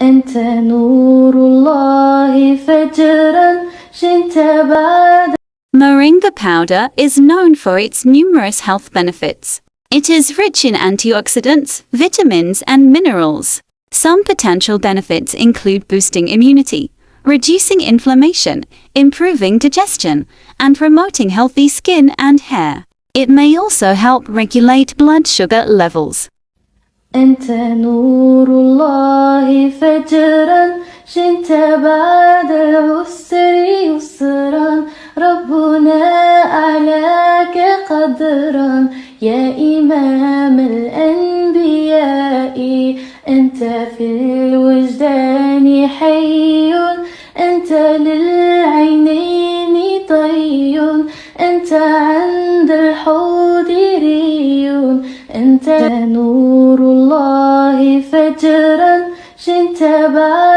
أنت نور الله فجرا شنت بعد. Moringa powder is known for its numerous health benefits. It is rich in antioxidants, vitamins, and minerals. Some potential benefits include boosting immunity, reducing inflammation, improving digestion, and promoting healthy skin and hair. It may also help regulate blood sugar levels. أنت نور الله فجرا شنت بعد العسر يسرا ربنا أعلاك قدرا يا إمام الأنبياء أنت في الوجدان حي أنت للعينين طي أنت عند الحوض ري أنت نور الله فجرا شنت بعد